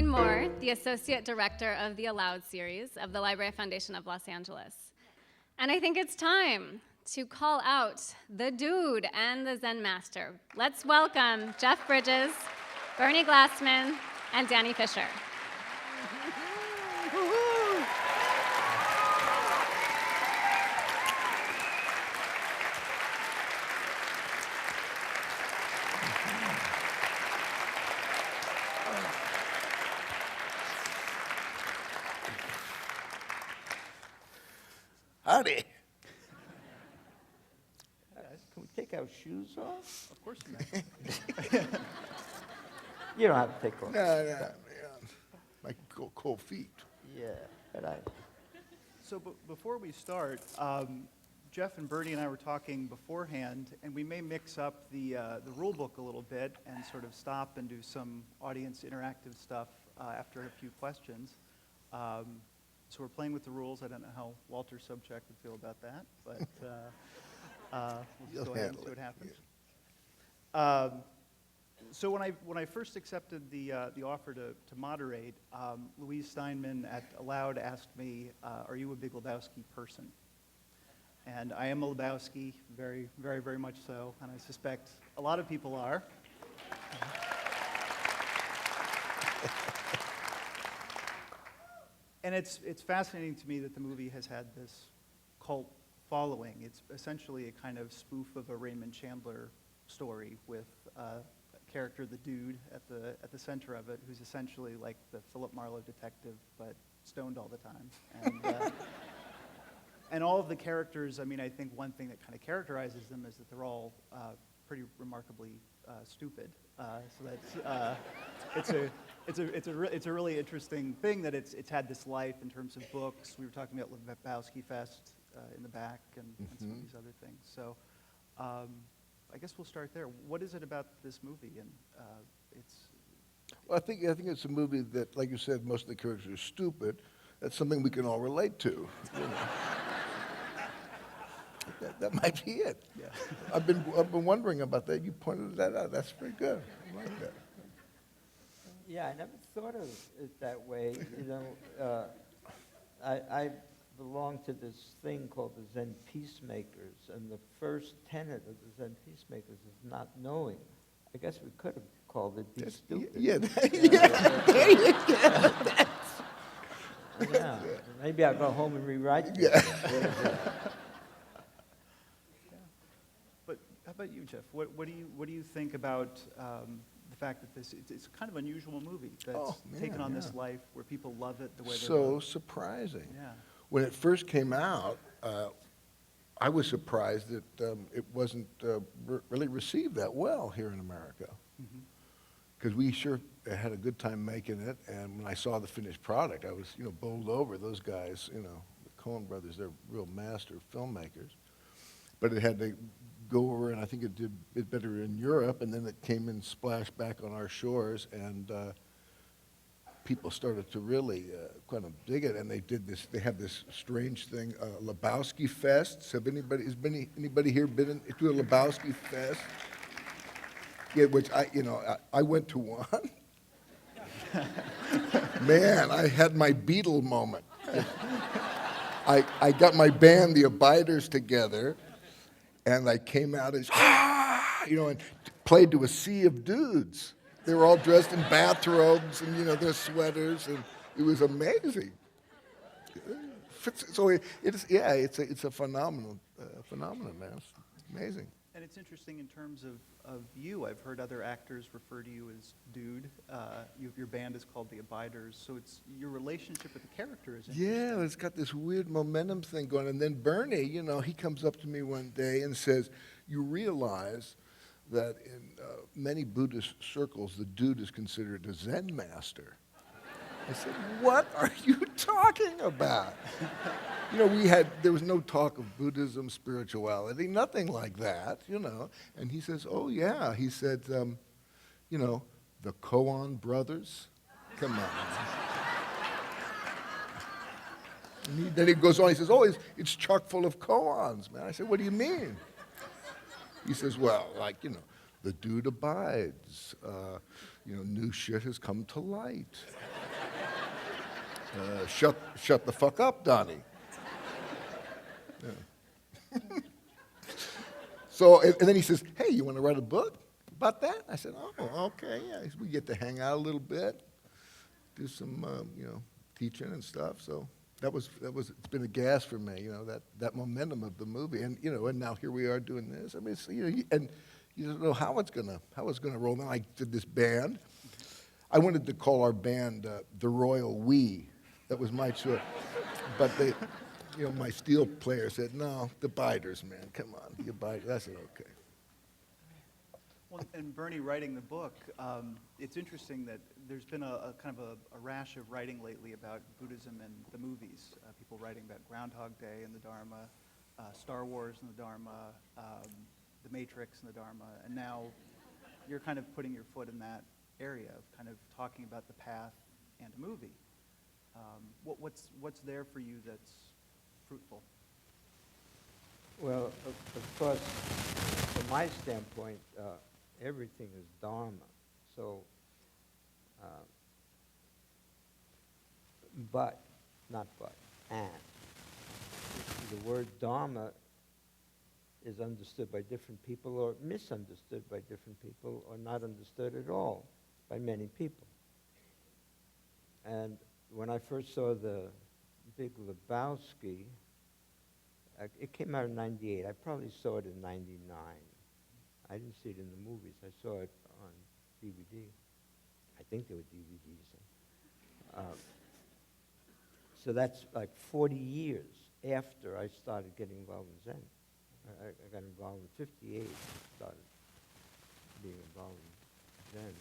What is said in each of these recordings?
Moore, the Associate Director of the Allowed series of the Library Foundation of Los Angeles. And I think it's time to call out the Dude and the Zen Master. Let's welcome Jeff Bridges, Bernie Glassman, and Danny Fisher. Howdy. Can we take our shoes off? Of course you may. You don't have to take off. No. My cold feet. Yeah, but I. So before we start, Jeff and Bernie and I were talking beforehand, and we may mix up the rule book a little bit and sort of stop and do some audience interactive stuff after a few questions. So we're playing with the rules. I don't know how Walter Sobchak would feel about that, but we'll just go ahead and see what happens. So when I first accepted the offer to moderate, Louise Steinman at Allowed asked me, "Are you a big Lebowski person?" And I am a Lebowski, very, very, very much so, and I suspect a lot of people are. And it's fascinating to me that the movie has had this cult following. It's essentially a kind of spoof of a Raymond Chandler story with a character, the Dude, at the center of it, who's essentially like the Philip Marlowe detective, but stoned all the time. And, and all of the characters, I mean, I think one thing that kind of characterizes them is that they're all pretty remarkably stupid. So that's it's a really interesting thing that it's had this life in terms of books. We were talking about Lebowski Fest in the back and some of these other things. So I guess we'll start there. What is it about this movie? And Well, I think it's a movie that, like you said, most of the characters are stupid. That's something we can all relate to. You know. That might be it. Yeah. I've been wondering about that. You pointed that out. That's pretty good. I like that. Yeah, I never thought of it that way. You know, I belong to this thing called the Zen Peacemakers, and the first tenet of the Zen Peacemakers is not knowing. I guess we could have called it be stupid. Yeah, there you go. Yeah, maybe I'll go home and rewrite this. Yeah. But how about you, Jeff? What do you think about the fact that it's kind of an unusual movie that's taken on this life where people love it the way they love So it? surprising. Yeah. When it first came out, I was surprised that it wasn't really received that well here in America. Because we sure had a good time making it, and when I saw the finished product, I was, bowled over. Those guys, the Coen brothers, they're real master filmmakers. But it had to go over, and I think it did it better in Europe, and then it came and splashed back on our shores, and people started to really kind of dig it, and they have this strange thing, Lebowski Fest. Has anybody here been to a Lebowski Fest? Yeah, which I went to one. Man, I had my Beatle moment. I got my band, the Abiders, together, and I came out as, and played to a sea of dudes. They were all dressed in bathrobes and, their sweaters, and it was amazing. So it's a phenomenon, man. It's amazing. And it's interesting in terms of you. I've heard other actors refer to you as Dude. Your band is called the Abiders. So it's your relationship with the character is interesting. Yeah, it's got this weird momentum thing going. And then Bernie, he comes up to me one day and says, "You realize that in many Buddhist circles, the Dude is considered a Zen master." I said, "What are you talking about?" There was no talk of Buddhism, spirituality, nothing like that, And he says, "Oh, yeah." He said, the Koan brothers, come on. And then he goes on, he says, "Oh, it's chock full of koans, man." I said, "What do you mean?" He says, "Well, the Dude abides. New shit has come to light." Shut the fuck up, Donnie. Yeah. So, and then he says, hey, you want to write a book about that? I said, oh, okay, yeah. We get to hang out a little bit, do some, teaching and stuff. So it's been a gas for me, that momentum of the movie. And, and now here we are doing this. I mean, it's, and you don't know how it's gonna roll. Then I did this band. I wanted to call our band the Royal We. That was my choice. But they, my steel player said, no, the Biders, man, come on, you Biders. I said, okay. Well, and Bernie writing the book, it's interesting that there's been a kind of a rash of writing lately about Buddhism and the movies. People writing about Groundhog Day and the Dharma, Star Wars and the Dharma, The Matrix and the Dharma, and now you're kind of putting your foot in that area of kind of talking about the path and a movie. What's there for you that's fruitful? Well, of course, from my standpoint, everything is Dharma. So, and. The word Dharma is understood by different people or misunderstood by different people or not understood at all by many people. And when I first saw the Big Lebowski, it came out in '98. I probably saw it in '99. I didn't see it in the movies. I saw it on DVD. I think they were DVDs. So that's like 40 years after I started getting involved in Zen. I got involved in '58, started being involved in Zen.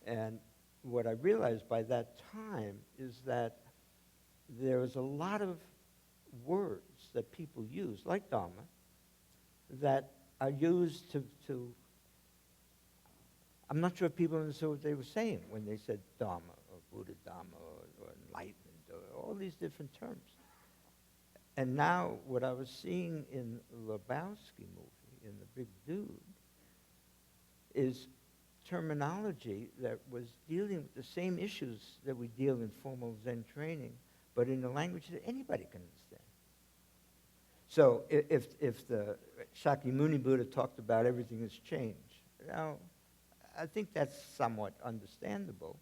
And what I realized by that time is that there was a lot of words that people use, like Dharma, that are used to I'm not sure if people understood what they were saying when they said Dharma, or Buddha Dharma, or enlightenment, or all these different terms. And now what I was seeing in Lebowski movie, in The Big Dude, is terminology that was dealing with the same issues that we deal in formal Zen training, but in a language that anybody can understand. So if the Shakyamuni Buddha talked about everything has changed, now, I think that's somewhat understandable,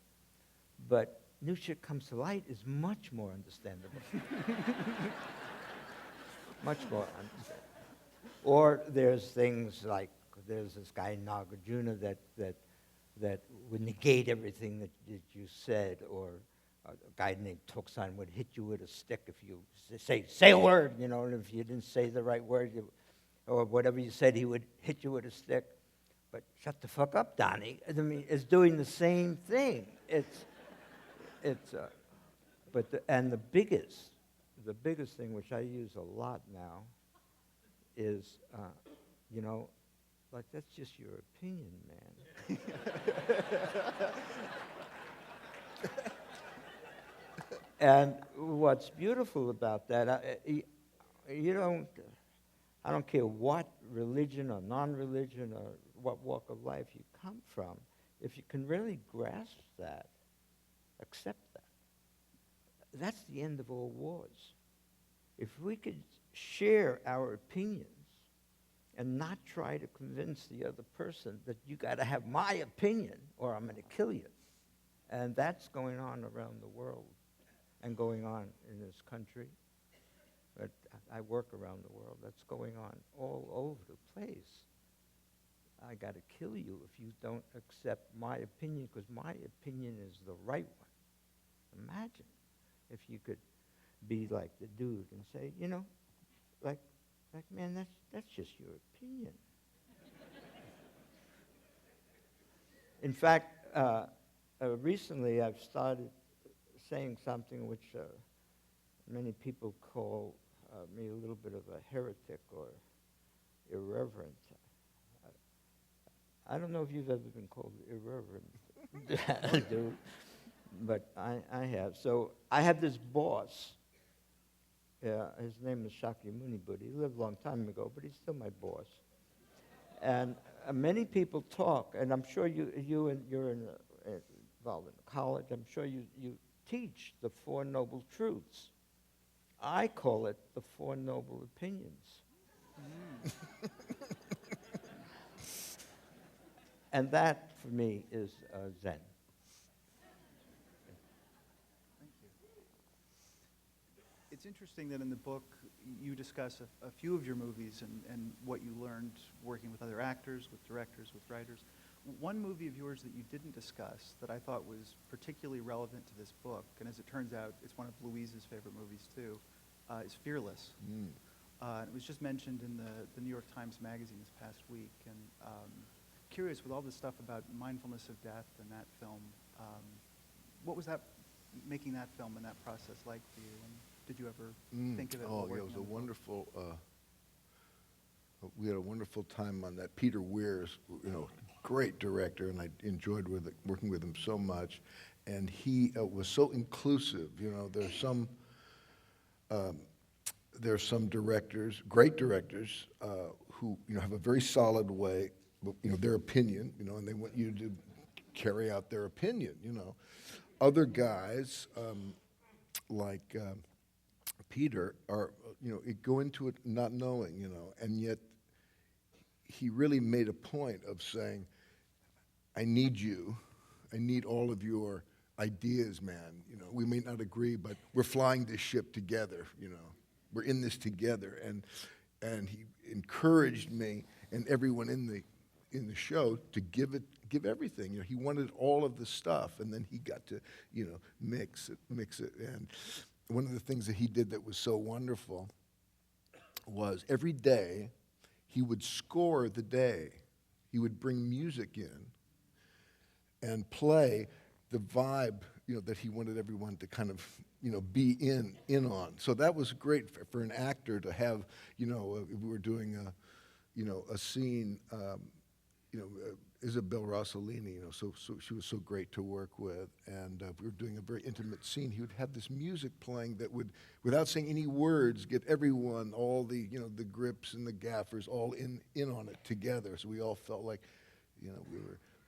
but new shit comes to light is much more understandable. Much more understandable. Or there's things like, there's this guy Nagarjuna that would negate everything that you said, or a guy named Tokusan would hit you with a stick if you say a word, and if you didn't say the right word, or whatever you said, he would hit you with a stick. But shut the fuck up, Donnie. I mean, it's doing the same thing. But the biggest thing, which I use a lot now, is, like, that's just your opinion, man. And what's beautiful about that, I don't care what religion or non-religion or what walk of life you come from, if you can really grasp that, accept that, that's the end of all wars. If we could share our opinions and not try to convince the other person that you got to have my opinion or I'm going to kill you. And that's going on around the world and going on in this country. But I work around the world. That's going on all over the place. I got to kill you if you don't accept my opinion, because my opinion is the right one. Imagine if you could be like the dude and say, like man, that's just your opinion. In fact, recently I've started saying something which many people call me a little bit of a heretic or irreverent. I don't know if you've ever been called irreverent, dude, but I have. So I have this boss. His name is Shakyamuni Buddha. He lived a long time ago, but he's still my boss. And many people talk, and I'm sure you're involved in college. I'm sure you teach the Four Noble Truths. I call it the Four Noble Opinions. And that, for me, is Zen. Thank you. It's interesting that in the book you discuss a few of your movies and what you learned working with other actors, with directors, with writers. One movie of yours that you didn't discuss that I thought was particularly relevant to this book, and as it turns out, it's one of Louise's favorite movies too, is Fearless. It was just mentioned in the New York Times Magazine this past week, and curious, with all this stuff about mindfulness of death and that film, what was that, making that film and that process like for you? And did you ever think of it? Oh, yeah, it was a wonderful, we had a wonderful time on that. Peter Weir's, great director, and I enjoyed working with him so much. And he was so inclusive. There's some directors, great directors, who have a very solid way, their opinion, and they want you to carry out their opinion. Other guys, like Peter, are go into it not knowing, and yet he really made a point of saying, I need you. I need all of your ideas, man. We may not agree, but we're flying this ship together, We're in this together. And he encouraged me and everyone in the show to give everything. He wanted all of the stuff, and then he got to, mix it. And one of the things that he did that was so wonderful was every day he would score the day. He would bring music in and play the vibe, that he wanted everyone to kind of, be in on. So that was great for an actor to have, if we were doing a scene, Isabel Rossellini, so she was so great to work with, and we were doing a very intimate scene. He would have this music playing that would, without saying any words, get everyone, all the, the grips and the gaffers, all in on it together. So we all felt like,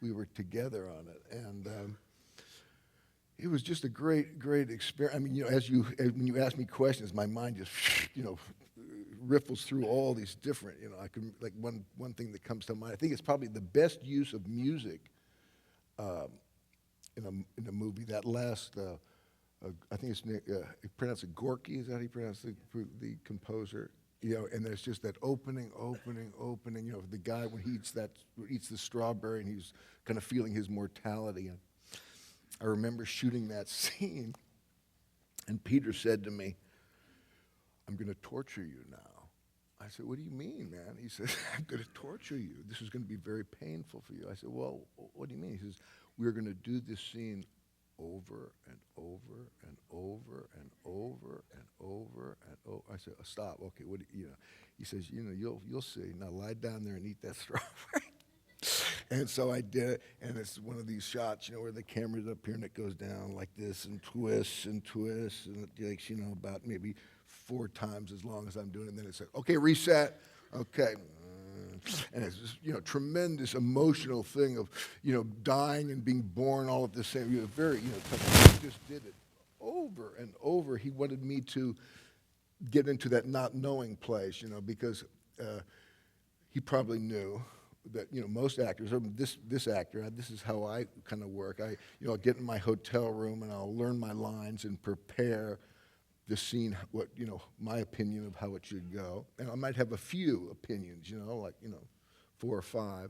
we were together on it, and it was just a great experience. I mean, when you ask me questions, my mind just, riffles through all these different, I can, like one thing that comes to mind, I think it's probably the best use of music in a movie. That last, I think it's, you pronounce it Gorky, is that how you pronounce the composer? And there's just that opening, the guy when he eats the strawberry and he's kind of feeling his mortality. And I remember shooting that scene, and Peter said to me, I'm going to torture you now. I said, what do you mean, man? He says, I'm going to torture you. This is going to be very painful for you. I said, well, what do you mean? He says, we're going to do this scene over and over and over and over and over and over. I said, stop. Okay, what do you know? He says, you'll see. Now lie down there and eat that strawberry. And so I did it, and it's one of these shots, where the camera's up here and it goes down like this and twists, and it takes, about maybe 4 times as long as I'm doing it. And then it's like, okay, reset, okay. And it's just, tremendous emotional thing of, dying and being born all at the same, very, tough. He just did it over and over. He wanted me to get into that not knowing place, because he probably knew that most actors, this actor, this is how I kind of work. I'll get in my hotel room and I'll learn my lines and prepare the scene, what my opinion of how it should go. And I might have a few opinions, like 4 or 5.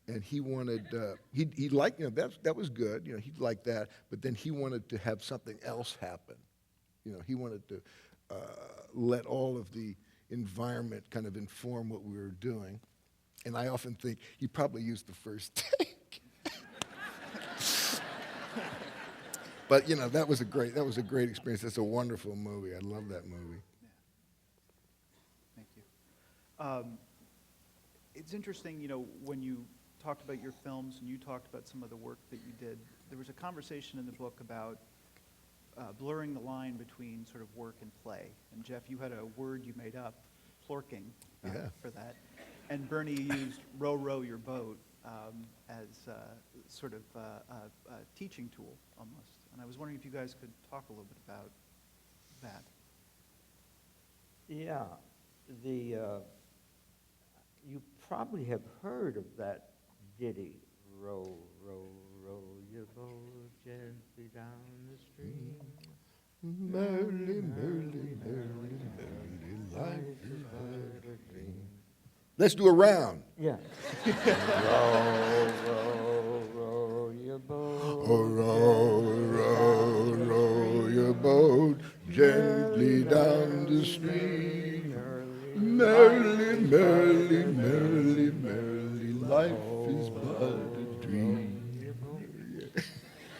And he wanted, he liked, that was good, he'd like that. But then he wanted to have something else happen. He wanted to let all of the environment kind of inform what we were doing. And I often think he probably used the first take. But that was a great experience. That's a wonderful movie. I love that movie. Yeah. Thank you. It's interesting, when you talked about your films and you talked about some of the work that you did, there was a conversation in the book about blurring the line between sort of work and play. And Jeff, you had a word you made up, plorking, for that. And Bernie used row, row your boat as sort of a teaching tool, almost. And I was wondering if you guys could talk a little bit about that. Yeah, you probably have heard of that ditty, row, row, row your boat gently down the stream. Merrily, merrily, merrily, merrily, life is but a dream. Let's do a round. Yeah. Row, row, row your boat. Oh, row, row, row your boat gently down the stream. Merrily, merrily, merrily, merrily, life is but a dream.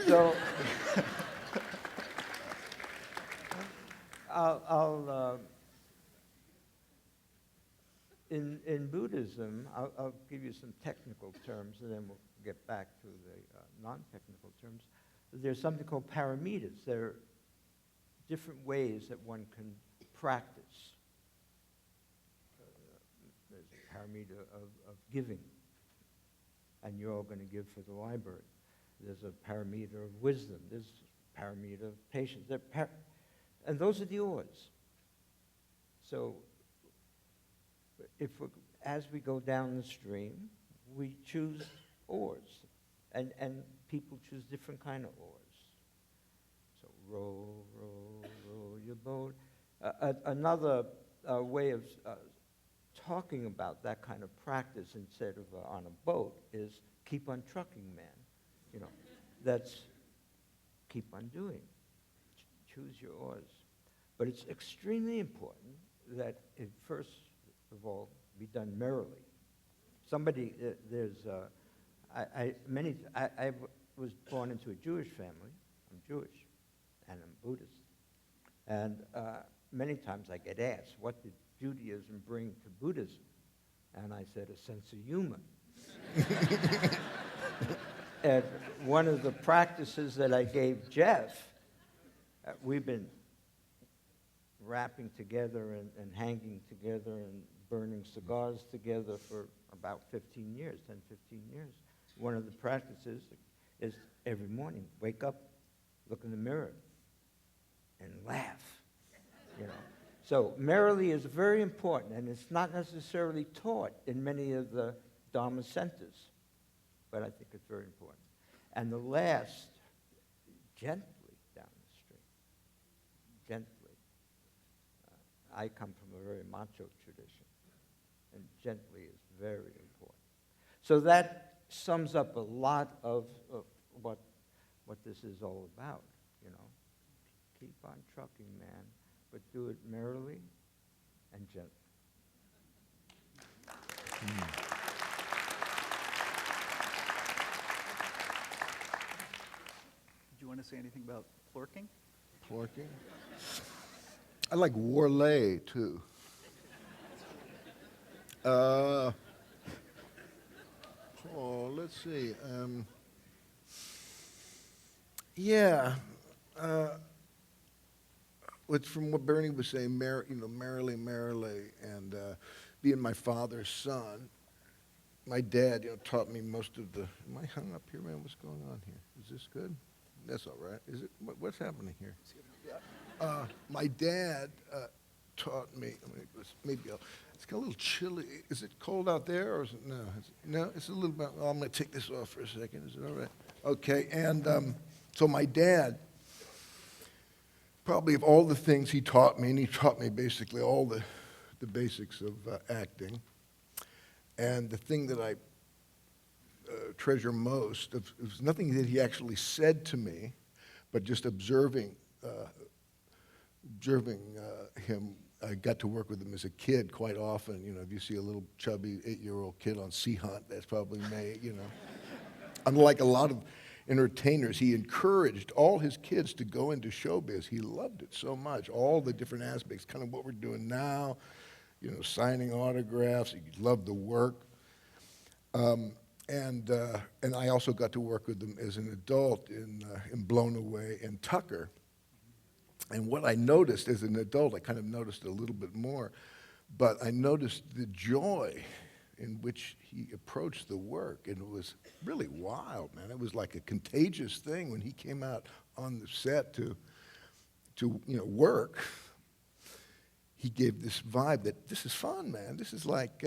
So, I'll in Buddhism, I'll give you some technical terms, and then we'll get back to the non-technical terms. There's something called paramitas. There are different ways that one can practice. There's a paramita of giving, and you're all going to give for the library. There's a paramita of wisdom. There's a paramita of patience. And those are the oars. So as we go down the stream, we choose oars. And people choose different kind of oars. So row, row, row your boat. Another way of talking about that kind of practice instead of on a boat is keep on trucking, man. You know, that's keep on doing. Choose your oars. But it's extremely important that it first of all be done merrily. Somebody, I was born into a Jewish family. I'm Jewish, and I'm Buddhist. And many times I get asked, what did Judaism bring to Buddhism? And I said, a sense of humor. And one of the practices that I gave Jeff, we've been rapping together and hanging together and burning cigars together for about 15 years, 10, 15 years. One of the practices is every morning, wake up, look in the mirror, and laugh, you know. So merrily is very important, and it's not necessarily taught in many of the Dharma centers, but I think it's very important. And the last, gently down the stream, gently. I come from a very macho tradition, and gently is very important. So that sums up a lot of what this is all about, you know. Keep on trucking, man, but do it merrily and gently. Did you want to say anything about plorking? Plorking? I like warlay, too. Let's see. It's from what Bernie was saying, merrily, merrily, and being my father's son. My dad, taught me most of the. Am I hung up here, man? What's going on here? Is this good? That's all right. Is it? What's happening here? My dad taught me. It's got a little chilly. Is it cold out there, or is it no? No, it's a little bit. Well, I'm going to take this off for a second. Is it all right? Okay. And so my dad, probably of all the things he taught me, and he taught me basically all the basics of acting. And the thing that I treasure most was nothing that he actually said to me, but just observing him. I got to work with him as a kid quite often. If you see a little chubby 8-year-old kid on Sea Hunt, that's probably me, Unlike a lot of entertainers, he encouraged all his kids to go into showbiz. He loved it so much, all the different aspects, kind of what we're doing now, signing autographs. He loved the work. And I also got to work with him as an adult in Blown Away and Tucker. And what I noticed as an adult, I kind of noticed a little bit more, but I noticed the joy in which he approached the work, and it was really wild, man. It was like a contagious thing when he came out on the set to work, he gave this vibe that this is fun, man. This is like,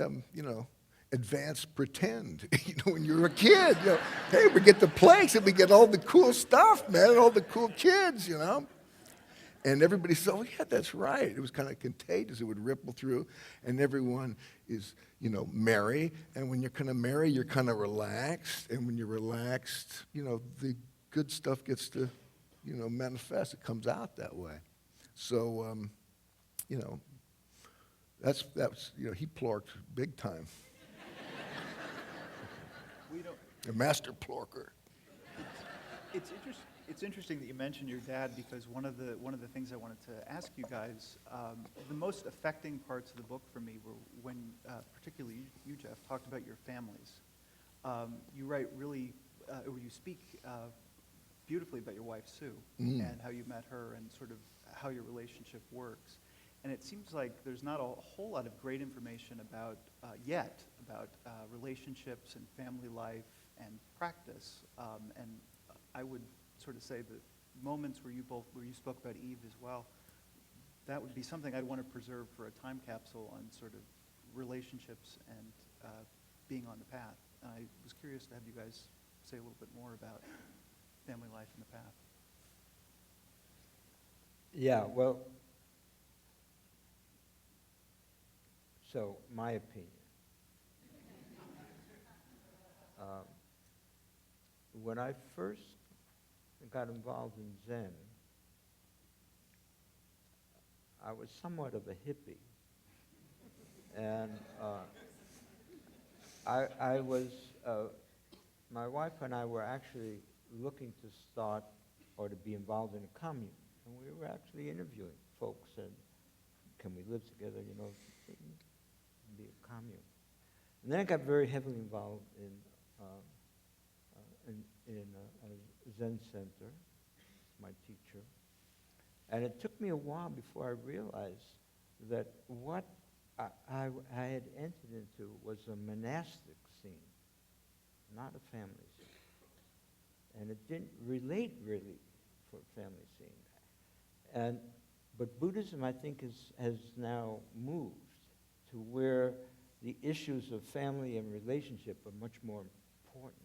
advanced pretend. When you're a kid, hey, we get the planks and we get all the cool stuff, man, and all the cool kids, And everybody said, oh, yeah, that's right. It was kind of contagious. It would ripple through, and everyone is, merry. And when you're kind of merry, you're kind of relaxed. And when you're relaxed, the good stuff gets to, manifest. It comes out that way. So, that's he plorked big time. A master plorker. It's interesting that you mentioned your dad, because one of the things I wanted to ask you guys, the most affecting parts of the book for me were when, particularly you, Jeff, talked about your families. You write really, or you speak beautifully about your wife Sue and how you met her and sort of how your relationship works. And it seems like there's not a whole lot of great information about relationships and family life and practice. And I would sort of say that moments where you spoke about Eve as well, that would be something I'd want to preserve for a time capsule on sort of relationships and being on the path. And I was curious to have you guys say a little bit more about family life and the path. Yeah, well, so my opinion. When I first got involved in Zen, I was somewhat of a hippie. And I was, my wife and I were actually looking to start or to be involved in a commune. And we were actually interviewing folks and can we live together, be a commune. And then I got very heavily involved in a Zen center, my teacher. And it took me a while before I realized that what I had entered into was a monastic scene, not a family scene. And it didn't relate really for a family scene. But Buddhism, I think, has now moved to where the issues of family and relationship are much more important.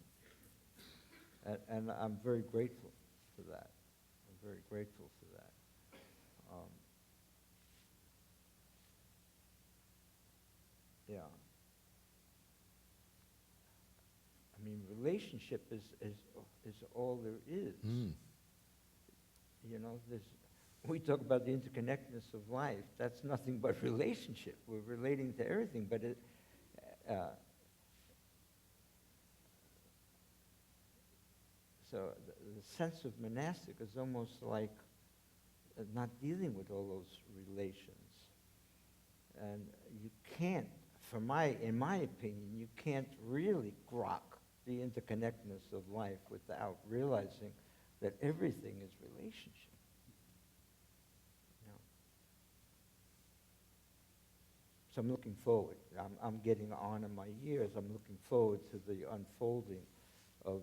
And I'm very grateful for that. I'm very grateful for that. Yeah. I mean, relationship is all there is. We talk about the interconnectedness of life. That's nothing but relationship. We're relating to everything, but so the sense of monastic is almost like not dealing with all those relations. And you can't, in my opinion, you can't really grok the interconnectedness of life without realizing that everything is relationship. So I'm looking forward. I'm getting on in my years. I'm looking forward to the unfolding of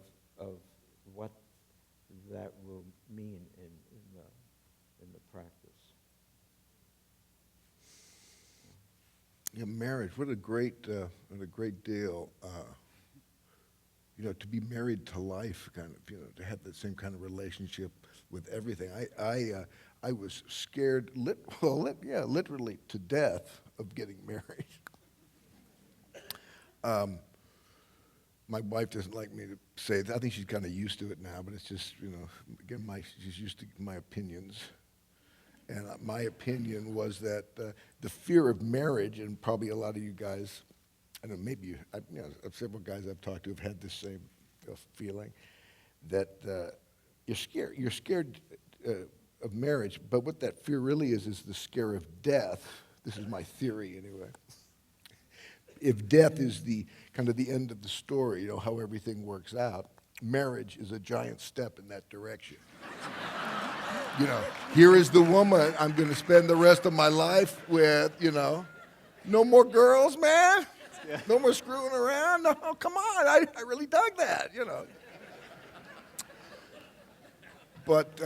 what that will mean in the practice. Yeah, marriage. What a great deal. To be married to life, kind of. To have that same kind of relationship with everything. I was scared, literally to death of getting married. My wife doesn't like me to say that. I think she's kind of used to it now, but it's just, again, she's used to my opinions. And my opinion was that the fear of marriage, and probably a lot of you guys, I don't know, maybe several guys I've talked to have had this same feeling, that you're scared of marriage, but what that fear really is the scare of death. This is my theory anyway. If death is the kind of the end of the story, how everything works out, marriage is a giant step in that direction. Here is the woman I'm going to spend the rest of my life with, no more girls, man. Yeah. No more screwing around. No, come on, I really dug that, But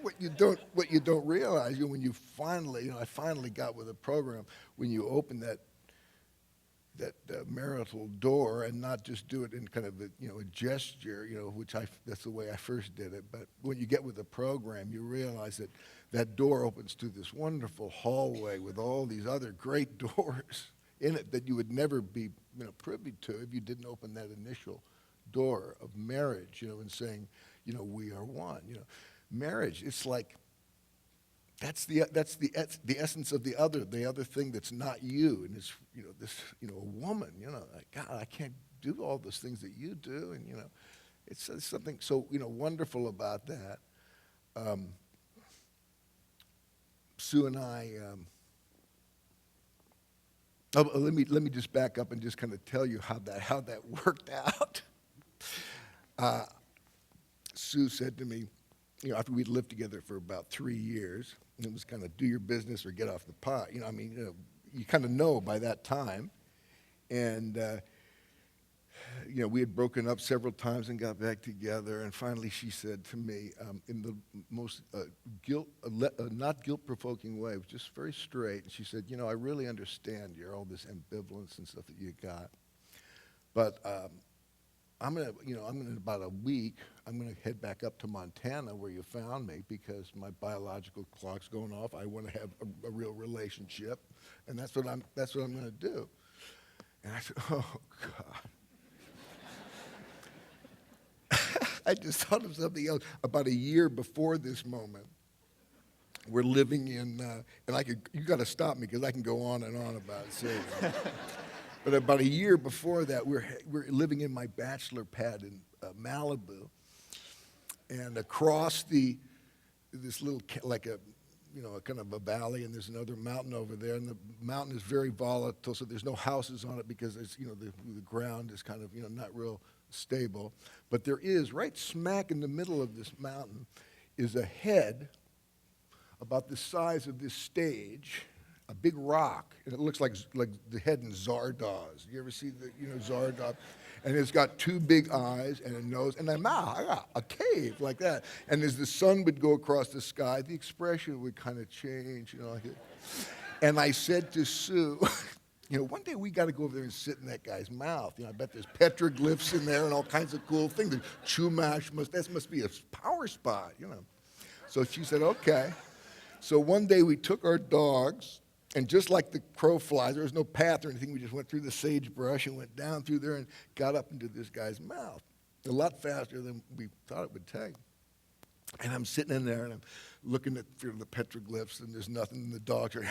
what you don't realize, when you finally, I finally got with a program, when you open that marital door and not just do it in kind of a gesture, which that's the way I first did it. But when you get with the program, you realize that that door opens to this wonderful hallway with all these other great doors in it that you would never be privy to if you didn't open that initial door of marriage, and saying, we are one. Marriage, it's like that's the essence of the other thing that's not you, and it's a woman. Like, God, I can't do all those things that you do, and it's something so wonderful about that. Sue and I. Let me just back up and just kind of tell you how that worked out. Sue said to me, after we'd lived together for about 3 years, and it was kind of do your business or get off the pot. You kind of know by that time. And, we had broken up several times and got back together. And finally she said to me, in the most not guilt-provoking way, just very straight. And she said, I really understand all this ambivalence and stuff that you got. But in about a week, I'm gonna head back up to Montana where you found me because my biological clock's going off. I want to have a real relationship, and that's what I'm gonna do. And I said, oh God. I just thought of something else. About a year before this moment, we're living in, and you got to stop me because I can go on and on about it. But about a year before that, we're living in my bachelor pad in Malibu, and across this little a kind of a valley, and there's another mountain over there, and the mountain is very volatile, so there's no houses on it because it's the ground is kind of not real stable. But there is right smack in the middle of this mountain is a head about the size of this stage. A big rock, and it looks like the head in Zardoz. You ever see Zardoz? And it's got two big eyes and a nose and a mouth, a cave like that. And as the sun would go across the sky, the expression would kind of change, like it. And I said to Sue, one day we got to go over there and sit in that guy's mouth. I bet there's petroglyphs in there and all kinds of cool things. The Chumash must be a power spot, So she said, okay. So one day we took our dogs. And just like the crow flies, there was no path or anything. We just went through the sagebrush and went down through there and got up into this guy's mouth. A lot faster than we thought it would take. And I'm sitting in there and I'm looking at the petroglyphs and there's nothing. And the dogs are,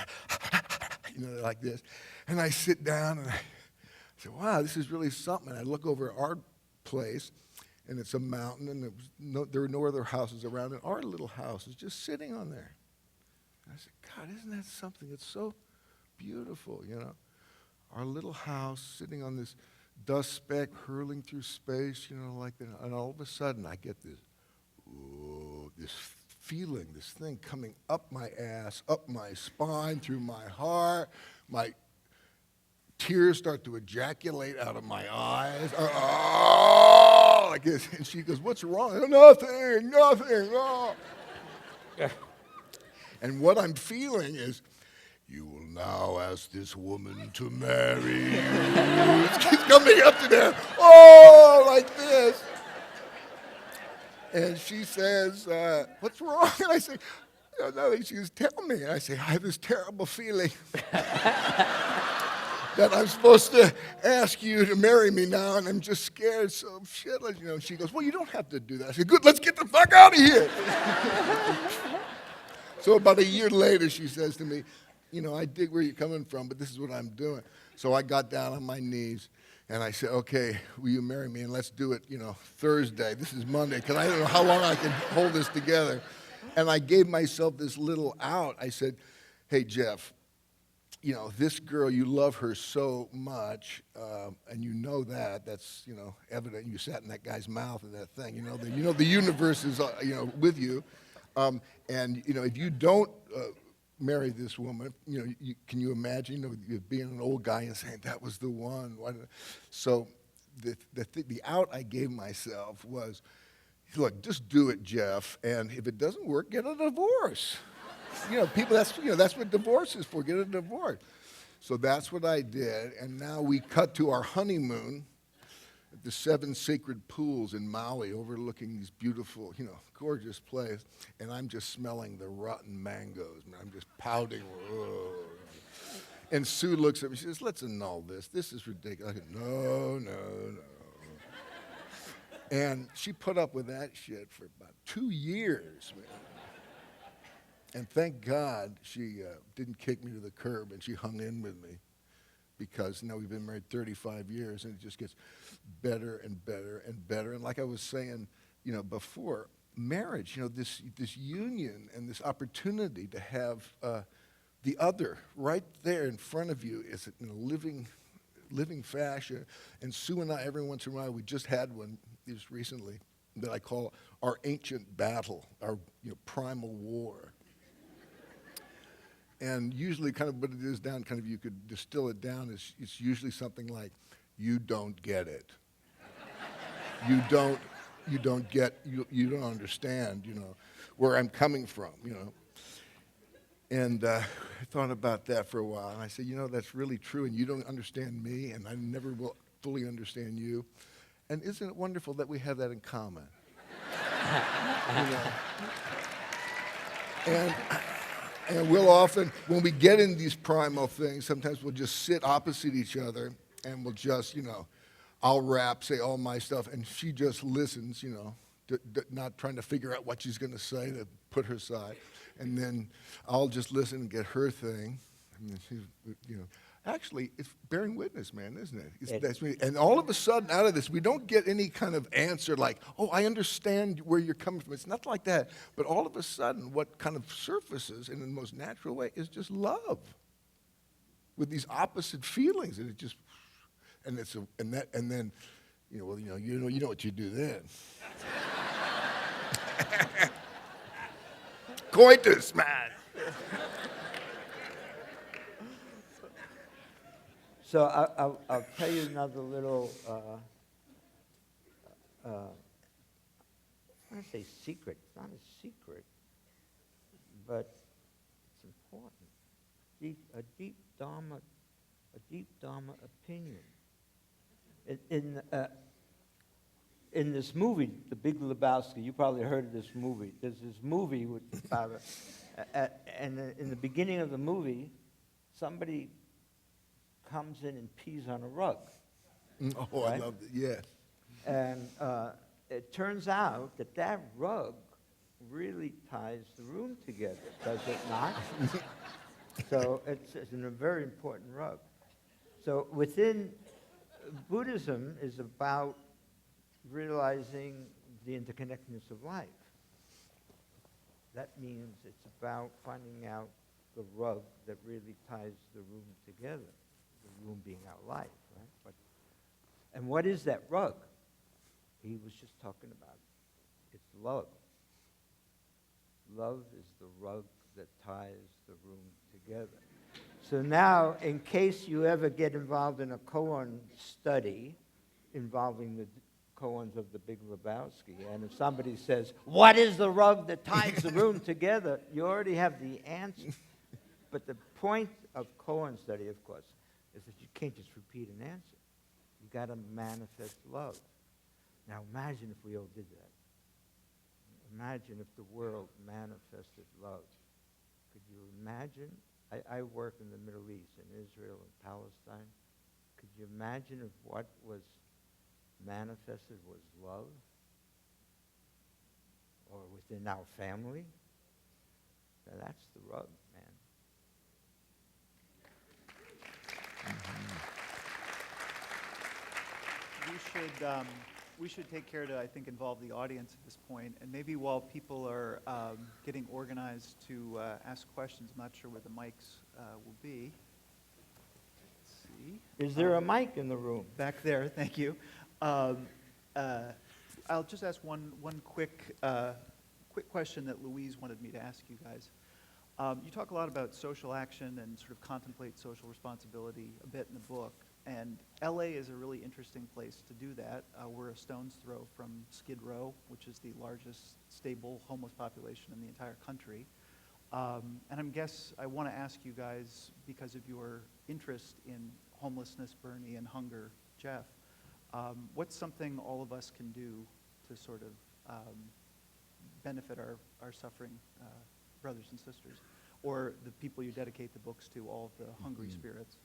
like this. And I sit down and I say, wow, this is really something. And I look over at our place and it's a mountain and there were no other houses around. And our little house is just sitting on there. I said, God, isn't that something? It's so beautiful, Our little house sitting on this dust speck hurling through space, like that. And all of a sudden I get this feeling, this thing coming up my ass, up my spine, through my heart. My tears start to ejaculate out of my eyes. Like this. And she goes, what's wrong? Nothing. Oh. And what I'm feeling is, you will now ask this woman to marry you. It keeps coming up to there, like this. And she says, what's wrong? And I say, nothing. She goes, tell me. And I say, I have this terrible feeling that I'm supposed to ask you to marry me now, and I'm just scared, so shitless, She goes, well, you don't have to do that. I said, good, let's get the fuck out of here. So about a year later, she says to me, I dig where you're coming from, but this is what I'm doing. So I got down on my knees, and I said, okay, will you marry me? And let's do it, Thursday. This is Monday, because I don't know how long I can hold this together. And I gave myself this little out. I said, hey, Jeff, this girl, you love her so much, and you know that. That's, evident. You sat in that guy's mouth and that thing. The universe is, with you. And if you don't marry this woman, can you imagine you being an old guy and saying that was the one? So the out I gave myself was look, just do it, Jeff, and if it doesn't work, get a divorce. People, that's what divorce is for, get a divorce. So that's what I did, and now we cut to our honeymoon at the 7 sacred pools in Maui, overlooking these beautiful, gorgeous place, and I'm just smelling the rotten mangoes, man. I'm just pouting. Whoa. And Sue looks at me, she says, let's annul this. This is ridiculous. I said, no. And she put up with that shit for about 2 years, man. And thank God she didn't kick me to the curb and she hung in with me, because we've been married 35 years and it just gets better and better and better. And like I was saying, before, marriage, this union and this opportunity to have the other right there in front of you is in a living fashion. And Sue and I, every once in a while, we just had one just recently that I call our ancient battle, our primal war. And usually kind of what it is down, kind of you could distill it down, it's usually something like, you don't get it. You don't understand, where I'm coming from, And I thought about that for a while, and I said, that's really true, and you don't understand me, and I never will fully understand you. And isn't it wonderful that we have that in common? And we'll often, when we get in these primal things, sometimes we'll just sit opposite each other, and we'll just, I'll rap, say all my stuff, and she just listens, not trying to figure out what she's going to say to put her side. And then I'll just listen and get her thing. And then she's, actually, it's bearing witness, man, isn't it? That's me. And all of a sudden, out of this, we don't get any kind of answer like, oh, I understand where you're coming from. It's not like that. But all of a sudden, what kind of surfaces in the most natural way is just love with these opposite feelings. And it just, and then, you know what you do then. Coitus, man. So I'll tell you another little, I want to say secret. It's not a secret, but it's important. A deep Dharma opinion. In this movie, The Big Lebowski, you probably heard of this movie. There's this movie about and in the beginning of the movie, somebody comes in and pees on a rug. Oh, right? I love it, yeah. And it turns out that rug really ties the room together, does it not? So it's a very important rug. So within Buddhism is about realizing the interconnectedness of life. That means it's about finding out the rug that really ties the room together, the room being our life, right? And what is that rug? He was just talking about it. It's love. Love is the rug that ties the room together. So now, in case you ever get involved in a koan study involving the koans of the Big Lebowski, and if somebody says, what is the rug that ties the room together, you already have the answer. But the point of koan study, of course, is that you can't just repeat an answer. You got to manifest love. Now imagine if we all did that. Imagine if the world manifested love. Could you imagine? I work in the Middle East, in Israel and Palestine. Could you imagine if what was manifested was love? Or within our family? Now that's the rug, man. Mm-hmm. We should take care to, I think, involve the audience at this point. And maybe while people are getting organized to ask questions, I'm not sure where the mics will be. Let's see. Is there a mic in the room? Back there, thank you. I'll just ask one quick question that Louise wanted me to ask you guys. You talk a lot about social action and sort of contemplate social responsibility a bit in the book. And LA is a really interesting place to do that. We're a stone's throw from Skid Row, which is the largest stable homeless population in the entire country. And I want to ask you guys, because of your interest in homelessness, Bernie, and hunger, Jeff, what's something all of us can do to sort of benefit our suffering brothers and sisters, or the people you dedicate the books to, all of the hungry spirits?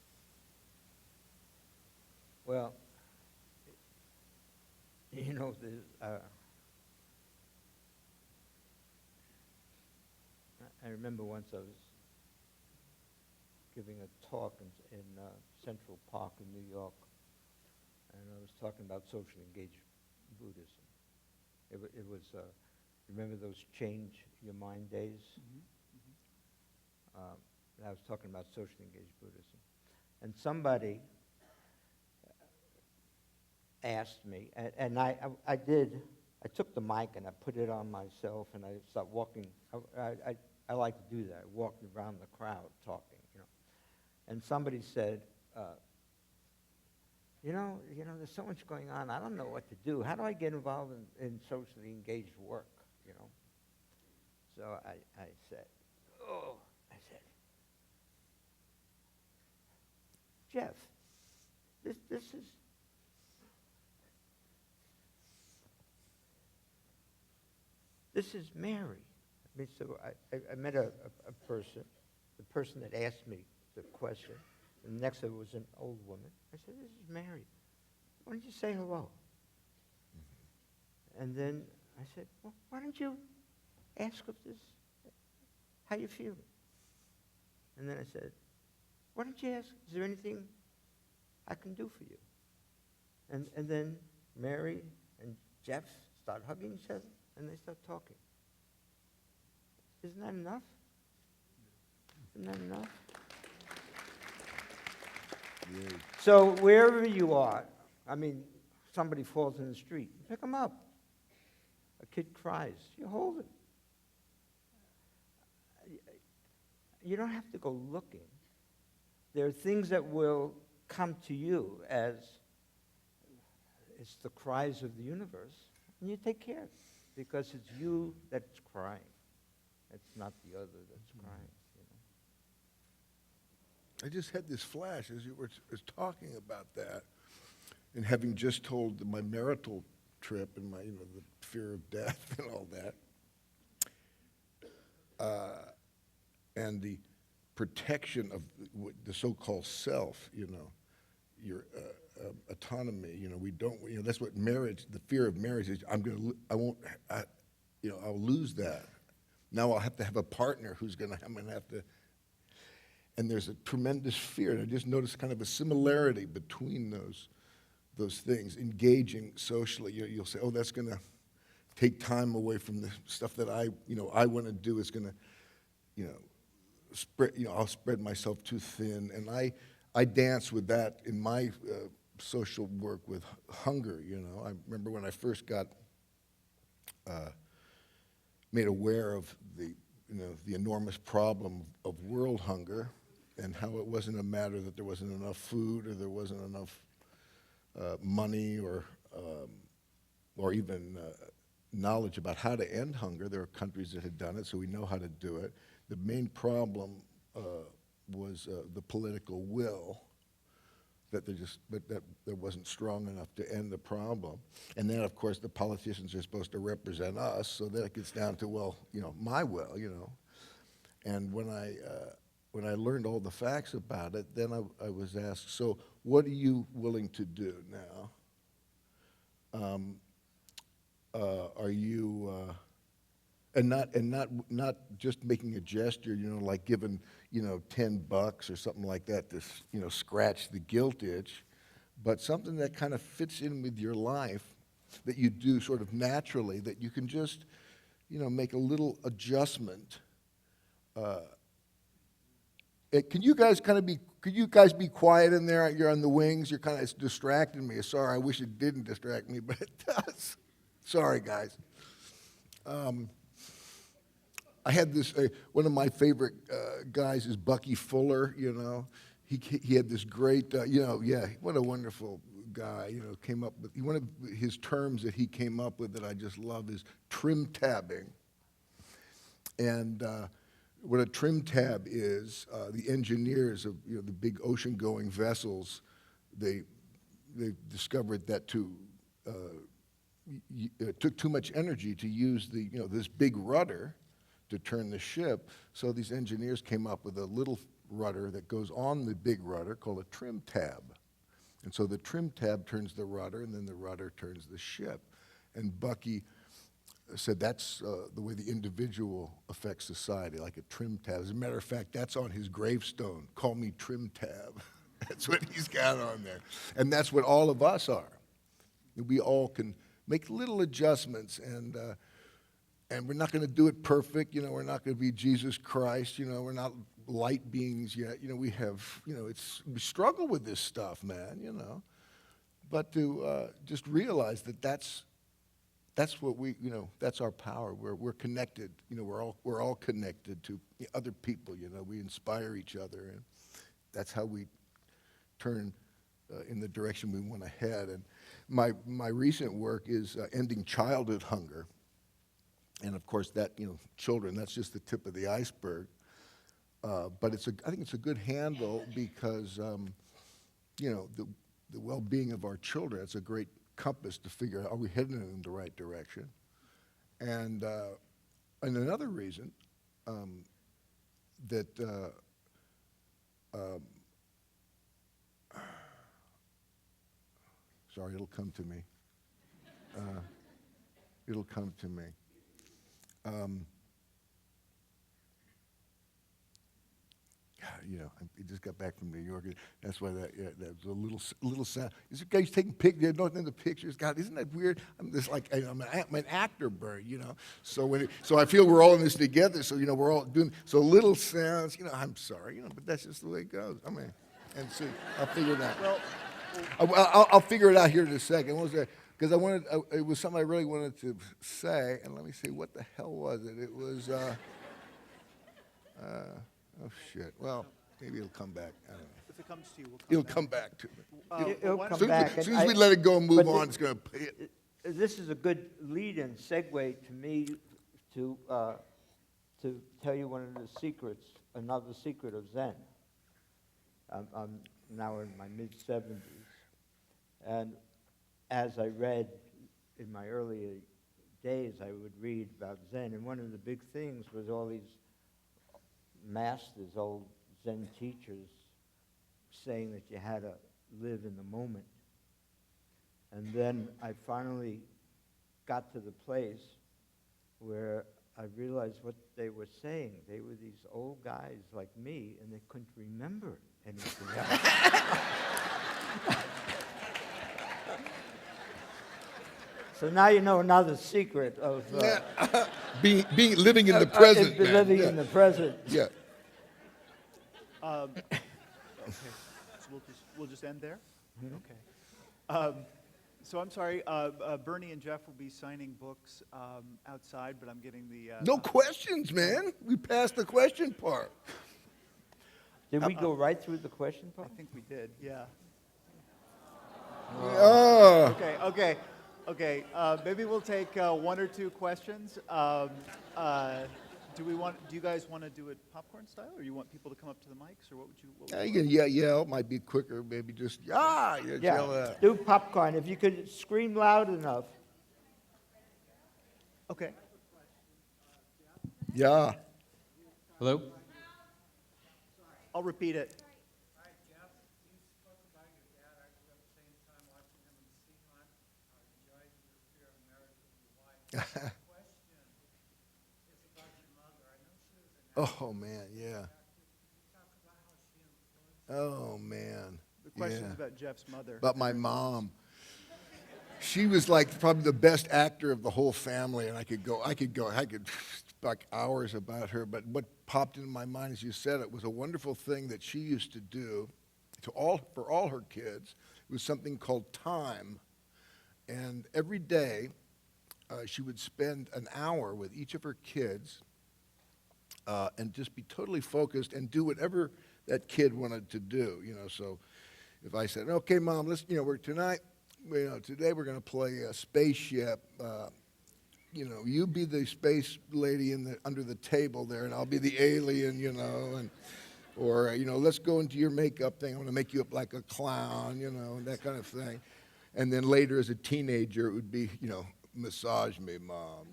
Well, I remember once I was giving a talk in Central Park in New York, and I was talking about socially engaged Buddhism. It was, remember those change your mind days? I was talking about socially engaged Buddhism. And somebody asked me, and I took the mic and I put it on myself and I started walking. I like to do that, walking around the crowd talking, And somebody said, there's so much going on. I don't know what to do. How do I get involved in socially engaged work, So I said, Jeff, this is Mary. I mean, so I met a person, the person that asked me the question, and next to it was an old woman. I said, this is Mary. Why don't you say hello? And then I said, well, why don't you ask if this, how you feeling? And then I said, why don't you ask, is there anything I can do for you? And then Mary and Jeff start hugging each other, and they start talking. Isn't that enough? Isn't that enough? Yeah. So wherever you are, I mean, somebody falls in the street, pick them up. A kid cries, you hold him. You don't have to go looking. There are things that will come to you as it's the cries of the universe, and you take care of it, because it's you that's crying. It's not the other that's crying. I just had this flash as you were talking about that, and having just told my marital trip and my, the fear of death and all that, and the protection of the so-called self, your autonomy. We don't. That's what marriage. The fear of marriage is. I'll lose that. Now I'll have to have a partner I'm going to have to. And there's a tremendous fear. And I just noticed kind of a similarity between those things. Engaging socially, you'll say, oh, that's going to take time away from the stuff that I want to do. It's going to, spread. I'll spread myself too thin. And I dance with that in my social work with hunger. I remember when I first got made aware of the enormous problem of world hunger, and how it wasn't a matter that there wasn't enough food or there wasn't enough money or even knowledge about how to end hunger. There are countries that had done it, so we know how to do it. The main problem was the political will, that there wasn't strong enough to end the problem. And then, of course, the politicians are supposed to represent us, so then it gets down to, my will, And when I learned all the facts about it, then I was asked, so what are you willing to do now? Are you, and not just making a gesture, like giving, $10 or something like that to, scratch the guilt itch, but something that kind of fits in with your life, that you do sort of naturally, that you can just, make a little adjustment. Can you guys be quiet in there? You're on the wings. You're kind of, it's distracting me. Sorry, I wish it didn't distract me, but it does. Sorry, guys. I had this, one of my favorite guys is Bucky Fuller, he had this great, what a wonderful guy, came up with, one of his terms that he came up with that I just love is trim tabbing. And what a trim tab is, the engineers of the big ocean-going vessels, they discovered that it took too much energy to use this big rudder to turn the ship. So these engineers came up with a little rudder that goes on the big rudder called a trim tab. And so the trim tab turns the rudder, and then the rudder turns the ship. And Bucky said that's the way the individual affects society, like a trim tab. As a matter of fact, that's on his gravestone. Call me trim tab. That's what he's got on there. And that's what all of us are. We all can make little adjustments, and we're not going to do it perfect. We're not going to be Jesus Christ. We're not light beings yet. We have, we struggle with this stuff, man, But to just realize that that's what we, that's our power. We're connected. We're all connected to other people. We inspire each other, and that's how we turn in the direction we want to head. And my recent work is ending childhood hunger. And of course, that children, that's just the tip of the iceberg. But I think it's a good handle because the well-being of our children, it's a great compass to figure out, are we heading in the right direction? And another reason that sorry, it'll come to me. It'll come to me. I just got back from New York. That's why that was a little sound. Is it guys taking pictures? Nothing in the pictures. God, isn't that weird? I'm just like I'm an actor bird, So I feel we're all in this together. So we're all doing so little sounds. I'm sorry, but that's just the way it goes. I mean, and see, I'll figure it out. Well, I'll figure it out here in a second. What was that? Because it was something I really wanted to say, and let me see, what the hell was it? It was, oh shit. Well, maybe it'll come back. I don't know. If it comes to you, It'll come back to me. It'll come back. As soon as we let it go and move but on, it's going to pay it. This is a good lead-in segue to me to tell you one of the secrets, another secret of Zen. I'm now in my mid-70s, and as I read in my earlier days, I would read about Zen, and one of the big things was all these masters, old Zen teachers, saying that you had to live in the moment. And then I finally got to the place where I realized what they were saying. They were these old guys like me, and they couldn't remember anything else. So now you know another secret of living in the present. Living in the present. Yeah. Okay, so we'll just end there. Mm-hmm. Okay. So I'm sorry. Bernie and Jeff will be signing books outside, but I'm getting the No questions, man. We passed the question part. Did we go right through the question part? I think we did. Yeah. Oh. Okay. Maybe we'll take one or two questions. Do you guys want to do it popcorn style, or you want people to come up to the mics, or what would you? Yeah, it might be quicker. Maybe just yell out. Do popcorn. If you could scream loud enough. Okay. Yeah. Hello? I'll repeat it. Hi, Jeff. You spoke about your dad. I was at the same time watching him in Sea Hunt. I enjoyed your fear of marriage with your wife. My question is about your mother. I know she was an actor. Oh, man, yeah. Can you talk about how she influenced Oh, man. The question is Yeah. about Jeff's mother. About my mom. She was like probably the best actor of the whole family, and I could talk hours about her, but what popped into my mind as you said it was a wonderful thing that she used to do for all her kids. It was something called time. And every day, she would spend an hour with each of her kids and just be totally focused and do whatever that kid wanted to do, so if I said, okay, Mom, let's, today we're going to play a spaceship, you be the space lady under the table there, and I'll be the alien, or, let's go into your makeup thing. I'm going to make you up like a clown, and that kind of thing. And then later as a teenager, it would be, massage me, Mom.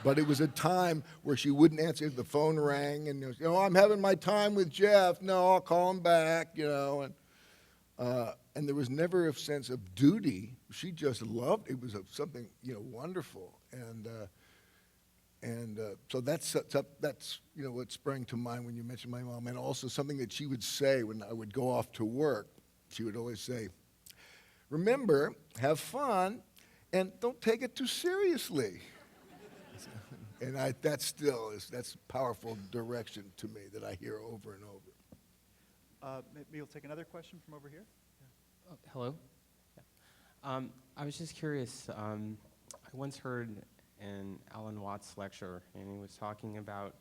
But it was a time where she wouldn't answer. The phone rang, and, I'm having my time with Jeff. No, I'll call him back, and there was never a sense of duty. She just loved it. It was something, wonderful. And so that's what sprang to mind when you mentioned my mom, and also something that she would say when I would go off to work. She would always say, remember, have fun, and don't take it too seriously. And that's powerful direction to me that I hear over and over. Maybe we'll take another question from over here. Oh, hello. Yeah. I was just curious. I once heard an Alan Watts lecture, and he was talking about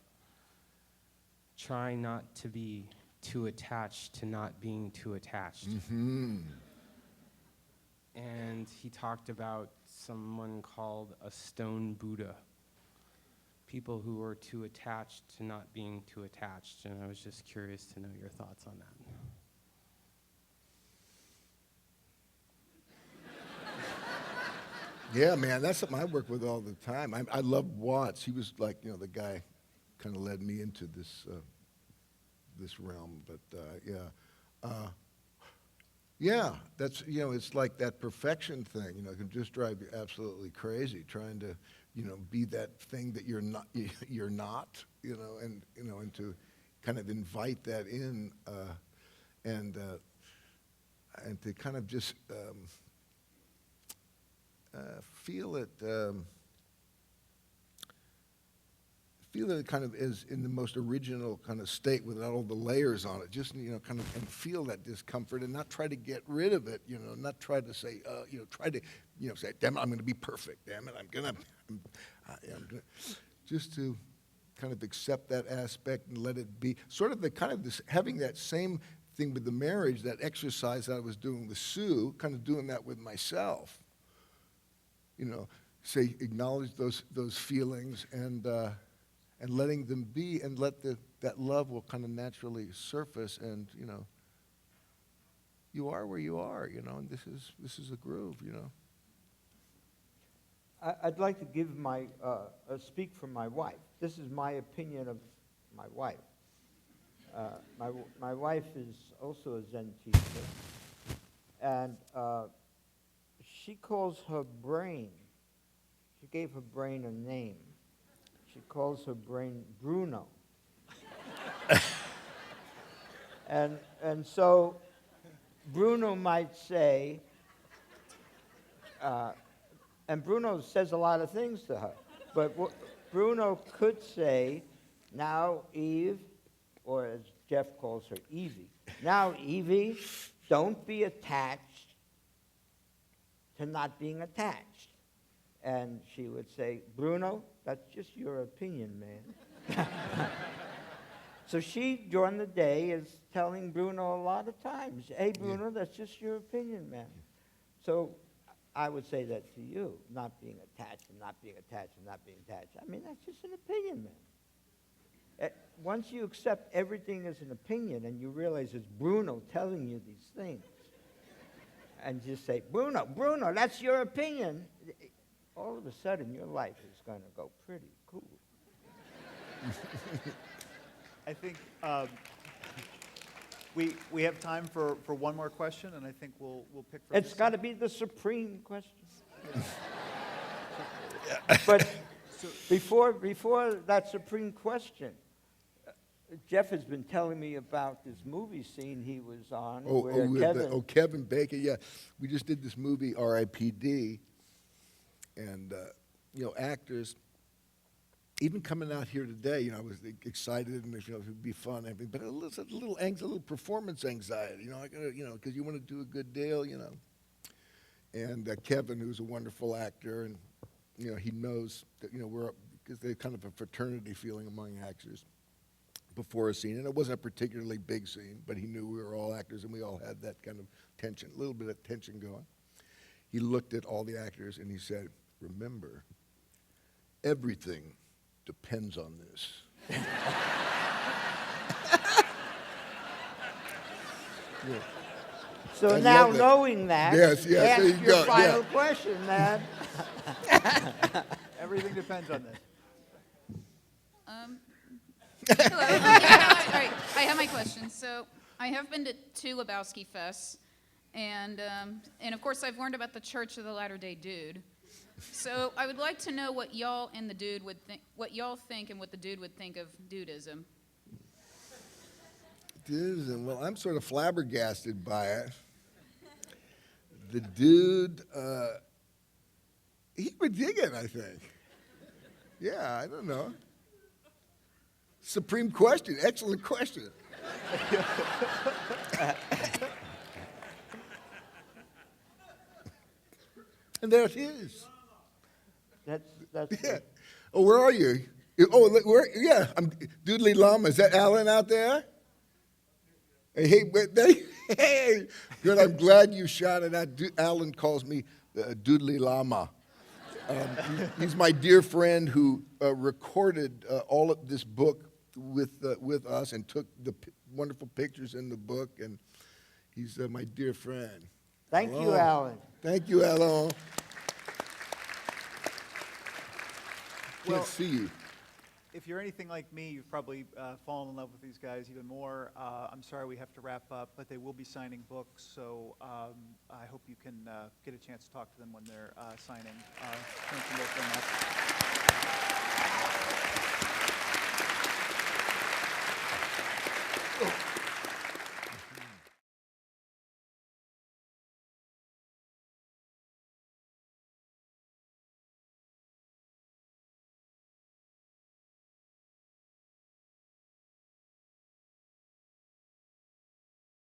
trying not to be too attached to not being too attached. Mm-hmm. And he talked about someone called a stone Buddha. People who are too attached to not being too attached. And I was just curious to know your thoughts on that. Yeah, man, that's something I work with all the time. I love Watts. He was like, the guy kind of led me into this realm. But yeah, that's it's like that perfection thing. It can just drive you absolutely crazy trying to be that thing that you're not. You're not. And to kind of invite that in and to kind of just. Feel it kind of is in the most original kind of state without all the layers on it. Just kind of and feel that discomfort and not try to get rid of it. Not try to say try to say, damn it, I'm going to be perfect. Damn it, I'm gonna just to kind of accept that aspect and let it be. Sort of the kind of this having that same thing with the marriage, that exercise that I was doing with Sue, kind of doing that with myself. Say acknowledge those feelings and letting them be, and let that love will kind of naturally surface, and you are where you are, and this is a groove, I'd like to give speak for my wife. This is my opinion of my wife. My wife is also a Zen teacher, and she calls her brain, she gave her brain a name. She calls her brain Bruno. and so Bruno might say, and Bruno says a lot of things to her, but Bruno could say, now Eve, or as Jeff calls her, Evie, now Evie, don't be attached to not being attached. And she would say, Bruno, that's just your opinion, man. So she, during the day, is telling Bruno a lot of times, hey, Bruno, that's just your opinion, man. So I would say that to you, not being attached and not being attached and not being attached. I mean, that's just an opinion, man. Once you accept everything as an opinion and you realize it's Bruno telling you these things, and just say, Bruno, that's your opinion, all of a sudden your life is going to go pretty cool. I think we have time for one more question, and I think we'll pick from It's got to be the supreme question. But before that supreme question, Jeff has been telling me about this movie scene he was on. Kevin Bacon, yeah. We just did this movie, R.I.P.D., and, actors, even coming out here today, I was excited, and it would be fun, everything, but a little performance anxiety, because you want to do a good deal, And Kevin, who's a wonderful actor, and, he knows that, because there's kind of a fraternity feeling among actors. before a scene, and it wasn't a particularly big scene, but he knew we were all actors and we all had that kind of tension, a little bit of tension going. He looked at all the actors and he said, "Remember, everything depends on this." Yeah. So I now love that. knowing that, Yes, yes, ask there you your go, final yeah. question, man. Everything depends on this. Hello. Yeah, all right. I have my question. So I have been to 2 Lebowski fests, and of course I've learned about the Church of the Latter-day Dude. So I would like to know what y'all and the dude would think, what y'all think, and what the dude would think of Dudeism. Dudeism, well, I'm sort of flabbergasted by it. The dude, he would dig it, I think. Yeah, I don't know. Supreme question, excellent question. And there it is. That's Yeah. Oh, where are you? Oh, where? Yeah, I'm Doodly Lama. Is that Alan out there? Hey, hey, good. I'm glad you shouted out. Alan calls me Doodly Lama. He's my dear friend who recorded all of this book with us and took the wonderful pictures in the book, and he's my dear friend. Thank you, Hello. Alan. Thank you, Alan. Well- Can't see you. If you're anything like me, you've probably fallen in love with these guys even more. I'm sorry we have to wrap up, but they will be signing books, so I hope you can get a chance to talk to them when they're signing. Thank you both very much.